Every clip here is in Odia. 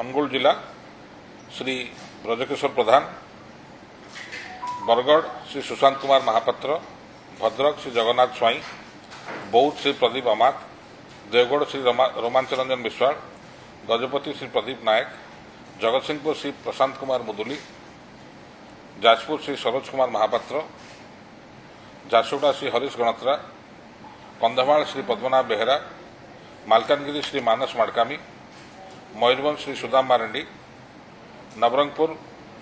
ଅନୁଗୁଳ ଜିଲ୍ଲା ଶ୍ରୀ ବ୍ରଜକିଶୋର ପ୍ରଧାନ, ବରଗଡ଼ ଶ୍ରୀ ସୁଶାନ୍ତ କୁମାର ମହାପାତ୍ର, ଭଦ୍ରକ ଶ୍ରୀ ଜଗନ୍ନାଥ ସ୍ୱାଇଁ, ବୌଦ୍ଧ ଶ୍ରୀ ପ୍ରଦୀପ ଅମାତ, ଦେଓଗଡ଼ ଶ୍ରୀ ରୋମାଞ୍ଚ ରଞ୍ଜନ ବିଶ୍ୱାଳ, ଗଜପତି ଶ୍ରୀ ପ୍ରଦୀପ ନାୟକ, ଜଗତସିଂହପୁର ଶ୍ରୀ ପ୍ରଶାନ୍ତ କୁମାର ମୁଦୁଲି, ଯାଜପୁର ଶ୍ରୀ ସରୋଜ କୁମାର ମହାପାତ୍ର, ଝାରସୁଗୁଡ଼ା ଶ୍ରୀ ହରିଶ ଗଣତ୍ରା, କନ୍ଧମାଳ ଶ୍ରୀ ପଦ୍ମନାଭ ବେହେରା, ମାଲକାନଗିରି ଶ୍ରୀ ମାନସ ମାଡ଼କାମୀ, ମୟୂରଭଞ୍ଜ ଶ୍ରୀ ସୁଦାମ ମାରାଣ୍ଡି, ନବରଙ୍ଗପୁର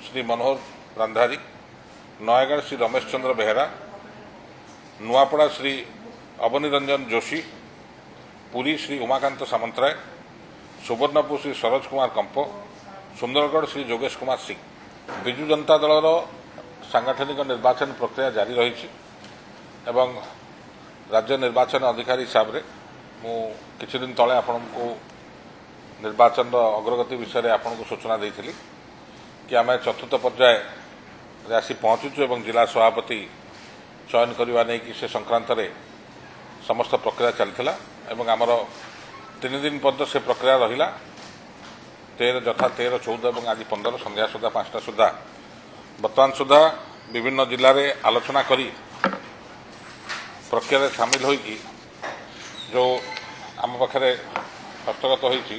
ଶ୍ରୀ ମନୋହର ରାନ୍ଧାରୀ, ନୟାଗଡ଼ ଶ୍ରୀ ରମେଶ ଚନ୍ଦ୍ର ବେହେରା, ନୂଆପଡ଼ା ଶ୍ରୀ ଅବନୀରଞ୍ଜନ ଯୋଶୀ, ପୁରୀ ଶ୍ରୀ ଉମାକାନ୍ତ ସାମନ୍ତରାୟ, ସୁବର୍ଣ୍ଣପୁର ଶ୍ରୀ ସରୋଜ କୁମାର କମ୍ପ, ସୁନ୍ଦରଗଡ଼ ଶ୍ରୀ ଯୋଗେଶ କୁମାର ସିଂ। ବିଜୁ ଜନତା ଦଳର ସାଂଗଠନିକ ନିର୍ବାଚନ ପ୍ରକ୍ରିୟା ଜାରି ରହିଛି ଏବଂ ରାଜ୍ୟ ନିର୍ବାଚନ ଅଧିକାରୀ ହିସାବରେ ମୁଁ କିଛି ଦିନ ତଳେ ଆପଣଙ୍କୁ ନିର୍ବାଚନର ଅଗ୍ରଗତି ବିଷୟରେ ଆପଣଙ୍କୁ ସୂଚନା ଦେଇଥିଲି କି ଆମେ ଚତୁର୍ଥ ପର୍ଯ୍ୟାୟରେ ଆସି ପହଞ୍ଚୁଛୁ ଏବଂ ଜିଲ୍ଲା ସଭାପତି ଚୟନ କରିବା ନେଇକି ସେ ସଂକ୍ରାନ୍ତରେ ସମସ୍ତ ପ୍ରକ୍ରିୟା ଚାଲିଥିଲା ଏବଂ ଆମର 3 ଦିନ ପର୍ଯ୍ୟନ୍ତ ସେ ପ୍ରକ୍ରିୟା ରହିଲା। 13 ଯଥା 13, 14 ଏବଂ ଆଜି 15 ସନ୍ଧ୍ୟା ସୁଦ୍ଧା 5ଟା ସୁଦ୍ଧା ବର୍ତ୍ତମାନ ସୁଦ୍ଧା ବିଭିନ୍ନ ଜିଲ୍ଲାରେ ଆଲୋଚନା କରି ପ୍ରକ୍ରିୟାରେ ସାମିଲ ହୋଇକି ଯେଉଁ ଆମ ପାଖରେ ହସ୍ତଗତ ହୋଇଛି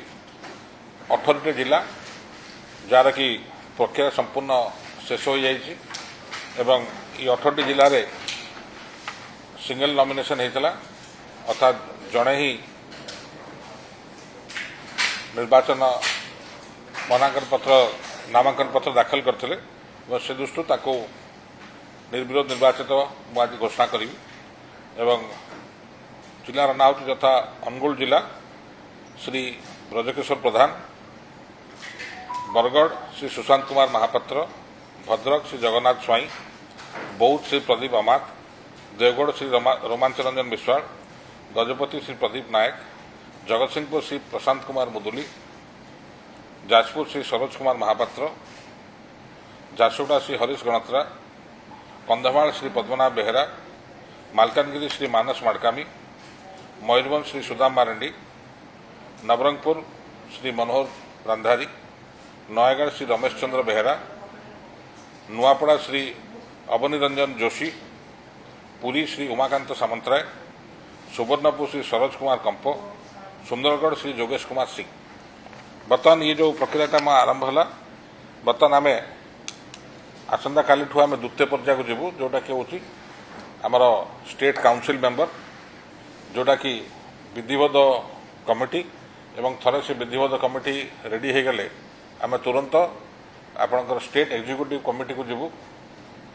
18ଟି ଜିଲ୍ଲା, ଯାହାର କି ପ୍ରକ୍ରିୟା ସମ୍ପୂର୍ଣ୍ଣ ଶେଷ ହୋଇଯାଇଛି ଏବଂ ଏହି 18ଟି ଜିଲ୍ଲାରେ ସିଙ୍ଗଲ ନମିନେସନ୍ ହୋଇଥିଲା, ଅର୍ଥାତ୍ ଜଣେ ହିଁ ନିର୍ବାଚନ ନାମାଙ୍କନ ପତ୍ର ଦାଖଲ କରିଥିଲେ ଏବଂ ସେ ଦୃଷ୍ଟିରୁ ତାକୁ ନିର୍ବିରୋଧ ନିର୍ବାଚିତ ମୁଁ ଆଜି ଘୋଷଣା କରିବି ଏବଂ ଜିଲ୍ଲାର ନାଁ ହେଉଛି ଯଥା ଅନୁଗୁଳ ଜିଲ୍ଲା ଶ୍ରୀ ବ୍ରଜକିଶୋର ପ୍ରଧାନ, ବରଗଡ଼ ଶ୍ରୀ ସୁଶାନ୍ତ କୁମାର ମହାପାତ୍ର, ଭଦ୍ରକ ଶ୍ରୀ ଜଗନ୍ନାଥ ସ୍ୱାଇଁ, ବୌଦ୍ଧ ଶ୍ରୀ ପ୍ରଦୀପ ଅମାତ, ଦେଓଗଡ଼ ଶ୍ରୀ ରୋମାଞ୍ଚ ରଞ୍ଜନ ବିଶ୍ୱାଳ, ଗଜପତି ଶ୍ରୀ ପ୍ରଦୀପ ନାୟକ, ଜଗତସିଂହପୁର ଶ୍ରୀ ପ୍ରଶାନ୍ତ କୁମାର ମୁଦୁଲି, ଯାଜପୁର ଶ୍ରୀ ସରୋଜ କୁମାର ମହାପାତ୍ର, ଝାରସୁଗୁଡ଼ା ଶ୍ରୀ ହରିଶ ଗଣତ୍ରା, କନ୍ଧମାଳ ଶ୍ରୀ ପଦ୍ମନାଭ ବେହେରା, ମାଲକାନଗିରି ଶ୍ରୀ ମାନସ ମାଡ଼କାମୀ, ମୟୂରଭଞ୍ଜ ଶ୍ରୀ ସୁଦାମ ମାରାଣ୍ଡି, ନବରଙ୍ଗପୁର ଶ୍ରୀ ମନୋହର ରାନ୍ଧାରୀ, ନୟାଗଡ଼ ଶ୍ରୀ ରମେଶ ଚନ୍ଦ୍ର ବେହେରା, ନୂଆପଡ଼ା ଶ୍ରୀ ଅବନୀରଞ୍ଜନ ଯୋଶୀ, ପୁରୀ ଶ୍ରୀ ଉମାକାନ୍ତ ସାମନ୍ତରାୟ, ସୁବର୍ଣ୍ଣପୁର ଶ୍ରୀ ସରୋଜ କୁମାର କମ୍ପ, ସୁନ୍ଦରଗଡ଼ ଶ୍ରୀ ଯୋଗେଶ କୁମାର ସିଂ। ବର୍ତ୍ତମାନ ये जो ପ୍ରକ୍ରିୟାଟା ଆରମ୍ଭ ହେଲା, ବର୍ତ୍ତମାନ ଆମେ ଆସନ୍ତାକାଲିଠୁ ଆମେ ଦ୍ୱିତୀୟ ପର୍ଯ୍ୟାୟକୁ ଯିବୁ, ଯେଉଁଟାକି ହେଉଛି ଆମର ଷ୍ଟେଟ୍ କାଉନସିଲ୍ ମେମ୍ବର, ଯେଉଁଟାକି ବିଧିବଦ୍ଧ କମିଟି ଏବଂ ଥରେ ସେ ବିଧିବଦ୍ଧ କମିଟି ରେଡ଼ି ହୋଇଗଲେ ଆମେ ତୁରନ୍ତ ଆପଣଙ୍କର ଷ୍ଟେଟ୍ ଏକ୍ଜିକ୍ୟୁଟିଭ୍ କମିଟିକୁ ଯିବୁ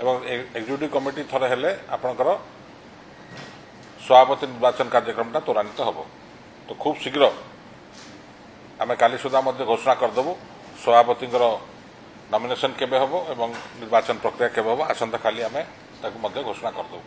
ଏବଂ ଏକ୍ଜିକ୍ୟୁଟିଭ୍ କମିଟି ଥରେ ହେଲେ ଆପଣଙ୍କର ସଭାପତି ନିର୍ବାଚନ କାର୍ଯ୍ୟକ୍ରମଟା ତ୍ୱରାନ୍ୱିତ ହେବ। ତ ଖୁବ୍ ଶୀଘ୍ର ଆମେ କାଲି ସୁଦ୍ଧା ମଧ୍ୟ ଘୋଷଣା କରିଦେବୁ ସଭାପତିଙ୍କର ନମିନେସନ୍ କେବେ ହେବ ଏବଂ ନିର୍ବାଚନ ପ୍ରକ୍ରିୟା କେବେ ହେବ। ଆସନ୍ତାକାଲି ଆମେ ତାକୁ ମଧ୍ୟ ଘୋଷଣା କରିଦେବୁ।